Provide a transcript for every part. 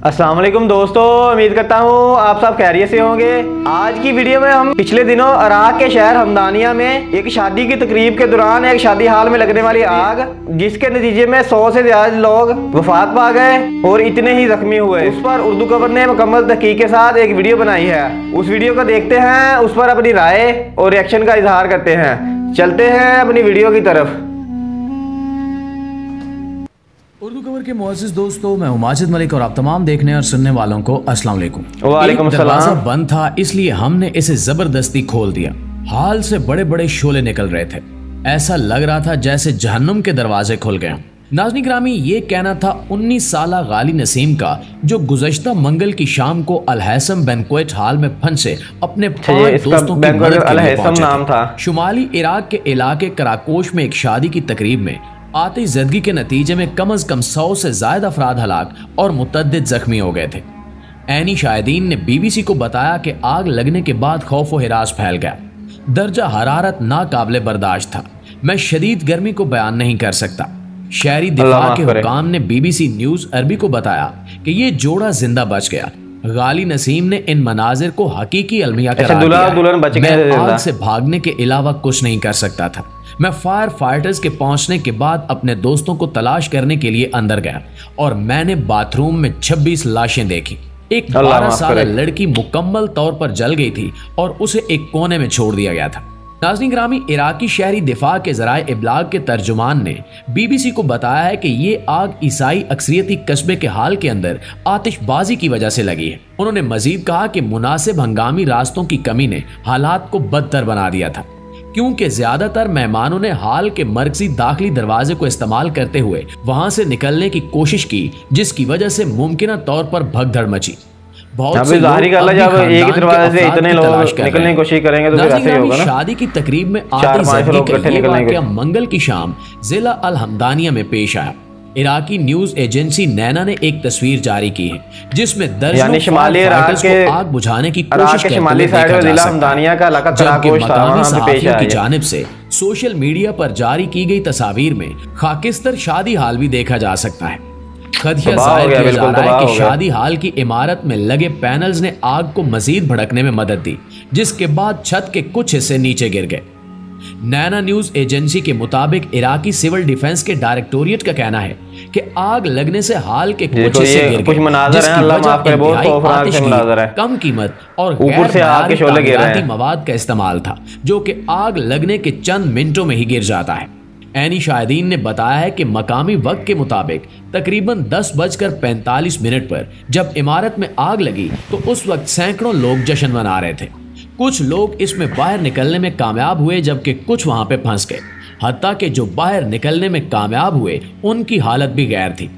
अस्सलाम वालेकुम दोस्तों, उम्मीद करता हूँ आप सब खैरियत से होंगे। आज की वीडियो में हम पिछले दिनों इराक के शहर हमदानिया में एक शादी की तकरीब के दौरान एक शादी हाल में लगने वाली आग, जिसके नतीजे में 100 से ज्यादा लोग वफात पा गए और इतने ही जख्मी हुए, उस पर उर्दू खबर ने मुकम्मल तहकीक के साथ एक वीडियो बनाई है। उस वीडियो को देखते हैं, उस पर अपनी राय और रिएक्शन का इजहार करते हैं। चलते हैं अपनी वीडियो की तरफ। उर्दू खबर के मुअज़्ज़िज़ दोस्तों, मैं हूं माजिद मलिक और आप तमाम देखने और सुनने वालों को अस्सलाम वालेकुम। वालेकुम सलाम। दरवाजा बंद था, इसलिए हमने इसे जबरदस्ती खोल दिया। हाल से बड़े बड़े शोले निकल रहे थे, ऐसा लग रहा था जैसे जहन्नुम के दरवाजे खुल गए। नाज़रीन गिरामी, ये कहना था 19 साला गाली नसीम का, जो गुज़श्ता मंगल की शाम को अल-हैसम बैंक्वेट हॉल में फंसे अपने 5 दोस्तों की मदद के लिए पहुंचे थे। शुमाली इराक के इलाके कराकोश में एक शादी की तकरीब में आतिश ज़दगी के नतीजे में कम अज कम 100 से ज्यादा अफराद हलाक और मुतअद्दिद जख्मी हो गए थे। ऐनी शाहिदीन ने BBC को बताया कि आग लगने के बाद खौफ व हिरास फैल गया। दर्जा हरारत नाकाबिले बर्दाश्त था। मैं शदीद गर्मी को बयान नहीं कर सकता। शहरी दिफा के हुकाम ने BBC न्यूज अरबी को बताया कि ये जोड़ा जिंदा बच गया। गाली नसीम ने इन मनाजिर को हकीकी अलमिया करार दिया। मैं आग से भागने के अलावा कुछ नहीं कर सकता था। मैं फायर फाइटर्स के पहुंचने के बाद अपने दोस्तों को तलाश करने के लिए अंदर गया और मैंने बाथरूम में 26 लाशें देखी। एक 12 साल लड़की मुकम्मल तौर पर जल गई थी और उसे एक कोने में छोड़ दिया गया था। नाज़रीन ग्रामी, इराकी शहरी दिफा के ज़राए इब्लाग के तर्जुमान ने BBC को बताया है कि ये आग ईसाई अक्सरियती कस्बे के हाल के अंदर आतिशबाजी की वजह से लगी है। उन्होंने मजीद कहा कि मुनासिब हंगामी रास्तों की कमी ने हालात को बदतर बना दिया था, क्योंकि ज्यादातर मेहमानों ने हाल के मरकजी दाखिली दरवाजे को इस्तेमाल करते हुए वहां से निकलने की कोशिश की, जिसकी वजह से मुमकिन तौर पर भगदड़ मची। बहुत से लोग जब एक दरवाजे से इतने लोग निकलने की कोशिश करेंगे तो फिर ऐसे ही होगा ना। शादी की तकरीब में आतिश ज़दगी का ये वाक़या मंगल की शाम जिला अल हमदानिया में पेश आया। इराकी न्यूज एजेंसी नैना ने एक तस्वीर जारी की है जिसमें दर्जनों शिमाली इराक के आग बुझाने की कोशिश करते हुए देखा जा सकता है, जबकि मकामी सहाफ़ियों की जानिब से सोशल मीडिया पर जारी की गई तस्वीर में खाकिस्तर शादी हाल भी देखा जा सकता है। खदशा जाहिर किया जा रहा है कि शादी हाल की इमारत में लगे पैनल्स ने आग को मजीद भड़कने में मदद दी, जिसके बाद छत के कुछ हिस्से नीचे गिर गए। नैना न्यूज एजेंसी के मुताबिक इराकी सिविल डिफेंस के डायरेक्टोरेट का कहना है कि आग लगने से हाल के कुछ हिस्से गिर गए, कम कीमत और गैर मवाद का इस्तेमाल था, जो कि आग लगने के चंद मिनटों में ही गिर जाता है। ऐनी शाहिदीन ने बताया है कि मकामी वक्त के मुताबिक तकरीबन 10:45 पर जब इमारत में आग लगी तो उस वक्त सैकड़ों लोग जश्न मना रहे थे। कुछ लोग इसमें बाहर निकलने में कामयाब हुए, जबकि कुछ वहां पे फंस गए। हत्ता कि जो बाहर निकलने में कामयाब हुए उनकी हालत भी गैर थी।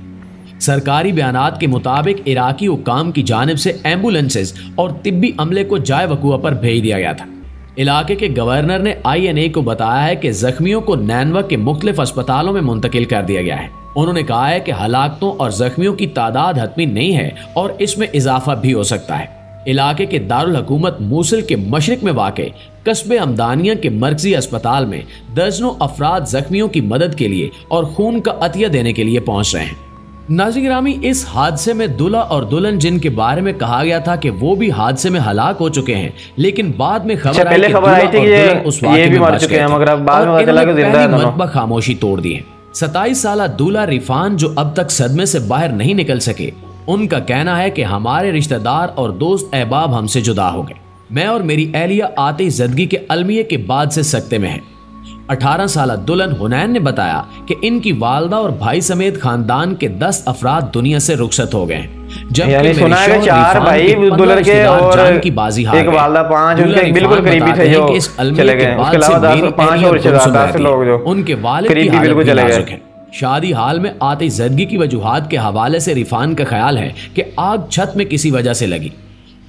सरकारी बयानात के मुताबिक इराकी हुकाम की जानिब से एम्बुलेंसेज और तिब्बी अमले को जाए वकूआ पर भेज दिया गया था। इलाके के गवर्नर ने INA को बताया है कि जख्मियों को नैनवा के मुख्तलिफ अस्पतालों में मुंतकिल कर दिया गया है। उन्होंने कहा है कि हलाकतों और जख्मियों की तादाद हतमी नहीं है और इसमें इजाफा भी हो सकता है। इलाके के दारुल हुकूमत मूसल के मशरिक में वाक़े कस्बे हमदानिया के मरकजी अस्पताल में दर्जनों अफराद जख्मियों की मदद के लिए और खून का अतिया देने के लिए पहुंच रहे हैं। नाज़रीन गिरामी, इस हादसे में दूल्हा और दुल्हन जिनके बारे में कहा गया था कि वो भी हादसे में हलाक हो चुके हैं, लेकिन बाद में खबर आई कि दूल्हा और दुल्हन उस वाक़े में बच गए और पहली मरतबा खामोशी तोड़ दी है। 27 साला दूल्हा रिफान, जो अब तक सदमे से बाहर नहीं निकल सके, उनका कहना है कि हमारे रिश्तेदार और दोस्त अहबाब हमसे जुदा हो गए। मैं और मेरी एहलिया आतिश ज़दगी के अलमिये के बाद से सकते में है। 18 साला दुल्हन हुनैन ने बताया कि इनकी वालदा और भाई समेत खानदान के 10 अफराद दुनिया से रुखसत हो गए। जबकि सुना है कि 4 भाई दुल्हन के और की बाजी हार एक वालदा 5 उनके बिल्कुल करीबी थे जो चले गए। उसके अलावा 5 और रिश्तेदार लोग जो उनके वालिद की हालत बिल्कुल चले गए। शादी हाल में आतिश ज़दगी की वजूहात के हवाले से रिफान का ख्याल है कि आग छत में किसी वजह से लगी।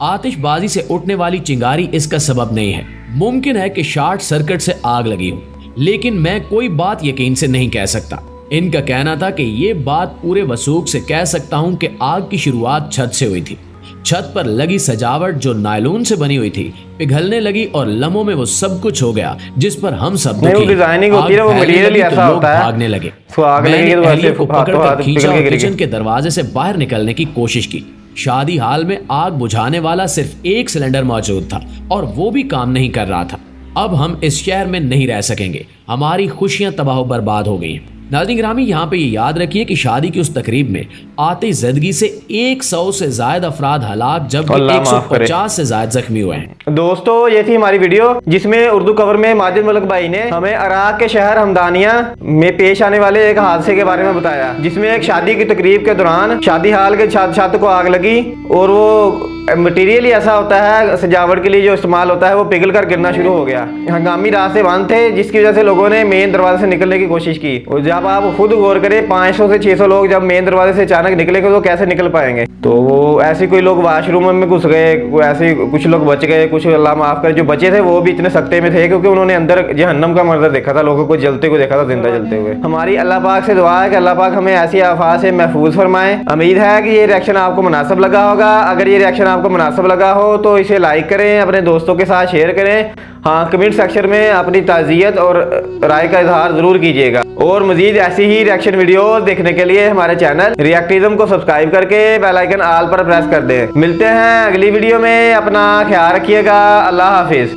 आतिशबाजी से उठने वाली चिंगारी इसका सबब नहीं है। मुमकिन है कि शॉर्ट सर्किट से आग लगी हो, लेकिन मैं कोई बात यकीन से नहीं कह सकता। इनका कहना था कि ये बात पूरे वसूख से कह सकता हूं कि आग की शुरुआत छत से हुई थी। छत पर लगी सजावट जो नायलॉन से बनी हुई थी पिघलने लगी और लम्हों में वो सब कुछ हो गया जिस पर हम सब दुखी। डिजाइनिंग होती है, वो मटेरियल ही ऐसा होता है। भागने लगे। आग लगी तो मैंने को पकड़कर खींचा और किचन के दरवाजे से बाहर निकलने की कोशिश की। शादी हाल में आग बुझाने वाला सिर्फ एक सिलेंडर मौजूद था और वो भी काम नहीं कर रहा था। अब हम इस शहर में नहीं रह सकेंगे, हमारी खुशियां तबाह बर्बाद हो गई। नाज़रीन गिरामी, यहाँ पे ये याद रखिए कि शादी की उस तकरीब में आतिशज़दगी से 100 से ज्यादा अफराद हलाक जबकि 150 से ज्यादा जख्मी हुए हैं। दोस्तों, ये थी हमारी वीडियो जिसमें उर्दू कवर में माजिद मलिक भाई ने हमें इराक के शहर हमदानिया में पेश आने वाले एक हादसे के बारे में बताया, जिसमें एक शादी की तकरीब के दौरान शादी हाल के छत को आग लगी और वो मटेरियल ही ऐसा होता है सजावट के लिए जो इस्तेमाल होता है वो पिघल कर गिरना शुरू हो गया। हंगामी रास्ते बंद थे जिसकी वजह से लोगों ने मेन दरवाजे से निकलने की कोशिश की और जब आप खुद गौर करें 500 से 600 लोग जब मेन दरवाजे से अचानक निकलेंगे तो कैसे निकल पाएंगे। तो वो ऐसे कोई लोग वाशरूम में घुस गए, ऐसे कुछ लोग बच गए, कुछ अल्लाह माफ करे जो बचे थे वो भी इतने सख्ते में थे क्योंकि उन्होंने अंदर जहन्नम का मंजर देखा था, लोगों को जलते हुए देखा था, जिंदा जलते हुए। हमारी अल्लाह पाक से दुआ है कि अल्लाह पाक हमें ऐसी आफात से महफूज फरमाए। उम्मीद है कि ये रिएक्शन आपको मुनासिब लगा होगा। अगर ये रिएक्शन आपको मुनासिब लगा हो तो इसे लाइक करें, अपने दोस्तों के साथ शेयर करें। हाँ, कमेंट सेक्शन में अपनी ताज़ियत और राय का इजहार जरूर कीजिएगा। और मजीद ऐसी ही रिएक्शन वीडियोस देखने के लिए हमारे चैनल रिएक्टिज्म को सब्सक्राइब करके बेल आइकन ऑल पर प्रेस कर दें। मिलते हैं अगली वीडियो में, अपना ख्याल रखिएगा। अल्लाह हाफिज।